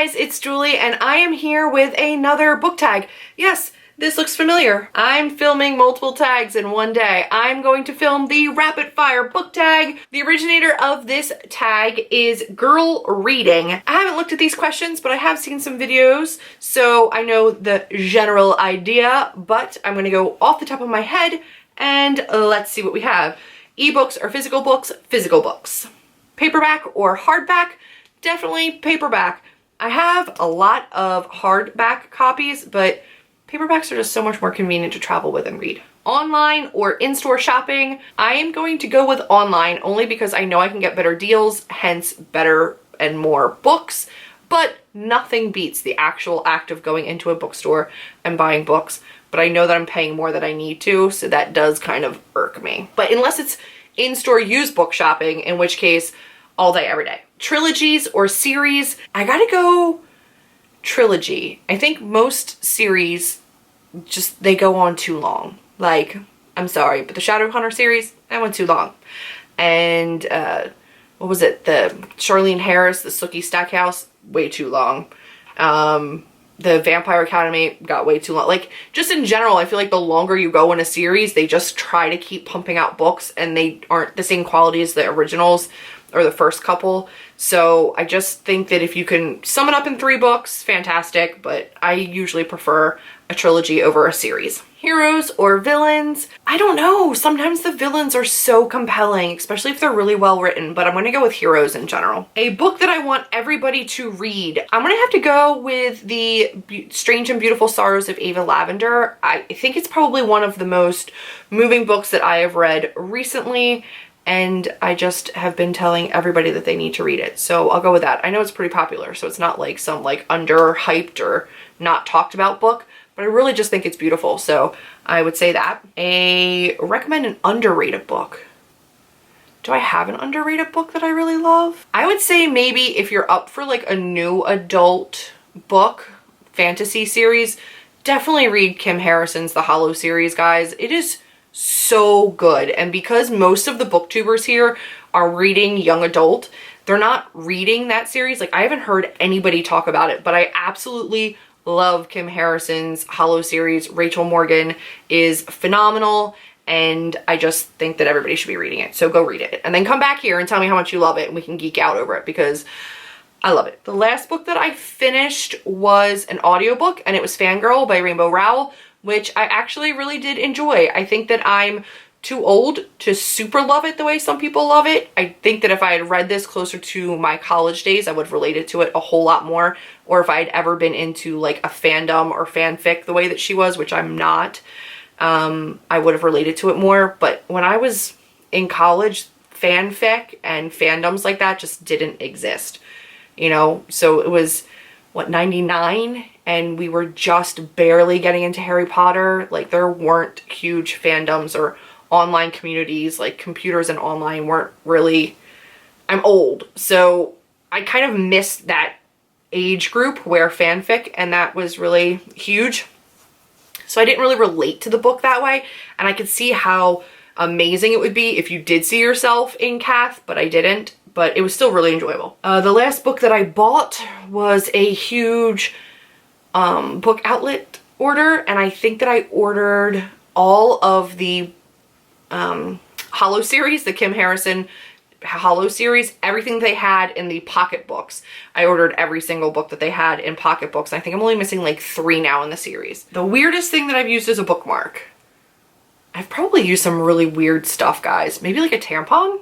guys, it's Julie and I am here with another book tag. Yes, this looks familiar. I'm filming multiple tags in one day. I'm going to film the rapid fire book tag. The originator of this tag is Girl Reading. I haven't looked at these questions, but I have seen some videos, so I know the general idea, but I'm gonna go off the top of my head and let's see what we have. Ebooks or physical books? Physical books. Paperback or hardback? Definitely paperback. I have a lot of hardback copies, but paperbacks are just so much more convenient to travel with and read. Online or in-store shopping? I am going to go with online only because I know I can get better deals, hence better and more books, but nothing beats the actual act of going into a bookstore and buying books. But I know that I'm paying more than I need to, so that does kind of irk me. But unless it's in-store used book shopping, in which case, all day, every day. Trilogies or series? I gotta go trilogy. I think most series, they go on too long. Like, I'm sorry, but the Shadowhunter series, that went too long. And, what was it? The Charlene Harris, the Sookie Stackhouse, way too long. The Vampire Academy got way too long. Like, just in general, I feel like the longer you go in a series, they just try to keep pumping out books and they aren't the same quality as the originals or the first couple. So I just think that if you can sum it up in 3 books, fantastic, but I usually prefer a trilogy over a series. Heroes or villains? I don't know. Sometimes the villains are so compelling, especially if they're really well written, but I'm gonna go with heroes in general. A book that I want everybody to read. I'm gonna have to go with the Strange and Beautiful Sorrows of Ava Lavender. I think it's probably one of the most moving books that I have read recently, and I just have been telling everybody that they need to read it. So I'll go with that. I know it's pretty popular, so it's not like some like under-hyped or not talked about book, but I really just think it's beautiful. So I would say that. Recommend an underrated book. Do I have an underrated book that I really love? I would say maybe if you're up for like a new adult book, fantasy series, definitely read Kim Harrison's The Hollow series, guys. It is so good. And because most of the booktubers here are reading young adult, they're not reading that series. Like, I haven't heard anybody talk about it, but I absolutely love Kim Harrison's Hollow series. Rachel Morgan is phenomenal, and I just think that everybody should be reading it. So go read it and then come back here and tell me how much you love it and we can geek out over it because I love it. The last book that I finished was an audiobook, and it was Fangirl by Rainbow Rowell, which I actually really did enjoy. I think that I'm too old to super love it the way some people love it. I think that if I had read this closer to my college days, I would have related to it a whole lot more. Or if I'd ever been into like a fandom or fanfic the way that she was, which I'm not, I would have related to it more. But when I was in college, fanfic and fandoms like that just didn't exist, you know? So it was, what, 99? And we were just barely getting into Harry Potter. Like, there weren't huge fandoms or online communities. Like, computers and online weren't really... I'm old, so I kind of missed that age group where fanfic and that was really huge. So I didn't really relate to the book that way, and I could see how amazing it would be if you did see yourself in Kath, but I didn't. But it was still really enjoyable. The last book that I bought was a huge book outlet order, and I think that I ordered all of the Hollow series, the Kim Harrison Hollow series, everything they had in the pocketbooks. I ordered every single book that they had in pocketbooks. I think I'm only missing like 3 now in the series. The weirdest thing that I've used as a bookmark. I've probably used some really weird stuff, guys. Maybe like a tampon?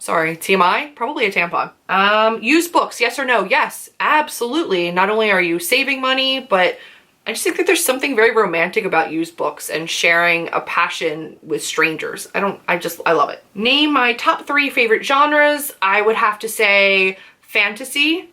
Sorry, TMI? Probably a tampon. Used books, yes or no? Yes, absolutely. Not only are you saving money, but I just think that there's something very romantic about used books and sharing a passion with strangers. I love it. Name my top 3 favorite genres. I would have to say fantasy,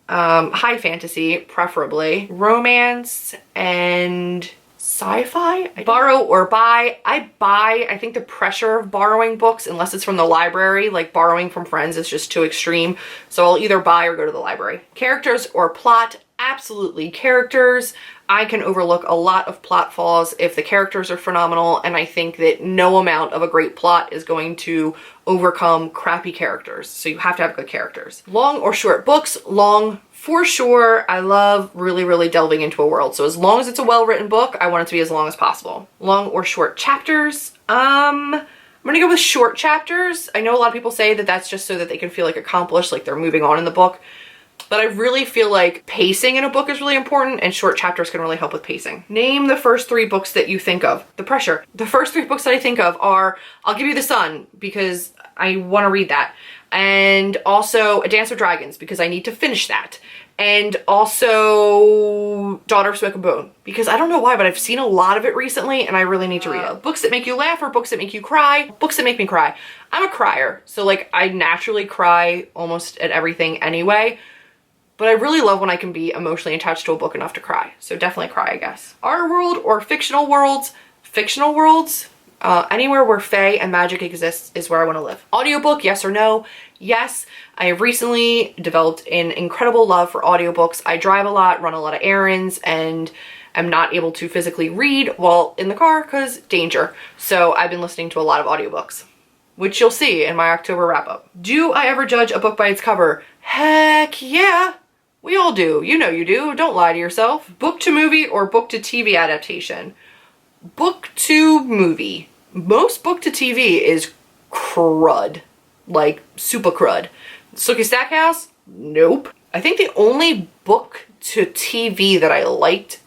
high fantasy, preferably, romance, and sci-fi. Borrow or buy. I think the pressure of borrowing books, unless it's from the library, like borrowing from friends, is just too extreme. So I'll either buy or go to the library. Characters or plot. Absolutely. Characters, I can overlook a lot of plot flaws if the characters are phenomenal, and I think that no amount of a great plot is going to overcome crappy characters. So you have to have good characters. Long or short books? Long for sure. I love really delving into a world. So as long as it's a well-written book, I want it to be as long as possible. Long or short chapters? I'm gonna go with short chapters. I know a lot of people say that that's just so that they can feel like accomplished, like they're moving on in the book. But I really feel like pacing in a book is really important, and short chapters can really help with pacing. Name the first 3 books that you think of. The pressure. The first 3 books that I think of are I'll Give You the Sun, because I want to read that. And also A Dance with Dragons, because I need to finish that. And also Daughter of Smoke and Bone, because I don't know why, but I've seen a lot of it recently and I really need to read it. Books that make you laugh or books that make you cry? Books that make me cry. I'm a crier, so like I naturally cry almost at everything anyway. But I really love when I can be emotionally attached to a book enough to cry. So definitely cry, I guess. Our world or fictional worlds? Fictional worlds? Anywhere where fae and magic exists is where I want to live. Audiobook, yes or no? Yes. I have recently developed an incredible love for audiobooks. I drive a lot, run a lot of errands, and I'm not able to physically read while in the car because danger. So I've been listening to a lot of audiobooks, which you'll see in my October wrap up. Do I ever judge a book by its cover? Heck yeah. We all do. You know you do. Don't lie to yourself. Book to movie or book to TV adaptation? Book to movie. Most book to TV is crud. Like super crud. Sookie Stackhouse? Nope. I think the only book to TV that I liked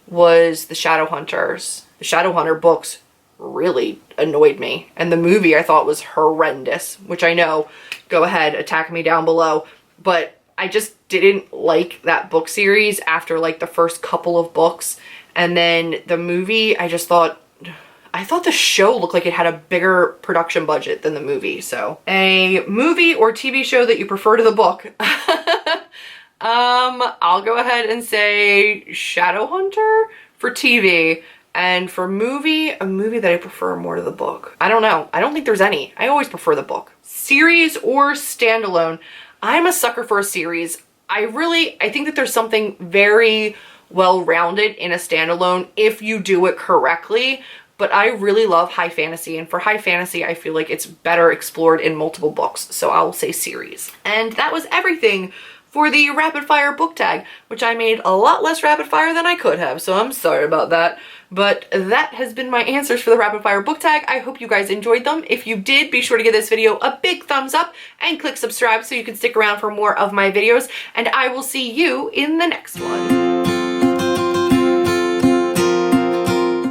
was The Shadowhunters. The Shadowhunter books really annoyed me. And the movie I thought was horrendous, which I know, go ahead, attack me down below. But I just didn't like that book series after like the first couple of books. And then the movie, I thought the show looked like it had a bigger production budget than the movie. So a movie or TV show that you prefer to the book. I'll go ahead and say Shadowhunter for TV. And for movie, a movie that I prefer more to the book. I don't know. I don't think there's any. I always prefer the book. Series or standalone? I'm a sucker for a series. I think that there's something very well-rounded in a standalone if you do it correctly. But I really love high fantasy, and for high fantasy, I feel like it's better explored in multiple books. So I will say series. And that was everything for the rapid fire book tag, which I made a lot less rapid fire than I could have, so I'm sorry about that. But that has been my answers for the rapid fire book tag. I hope you guys enjoyed them. If you did, be sure to give this video a big thumbs up and click subscribe so you can stick around for more of my videos, and I will see you in the next one.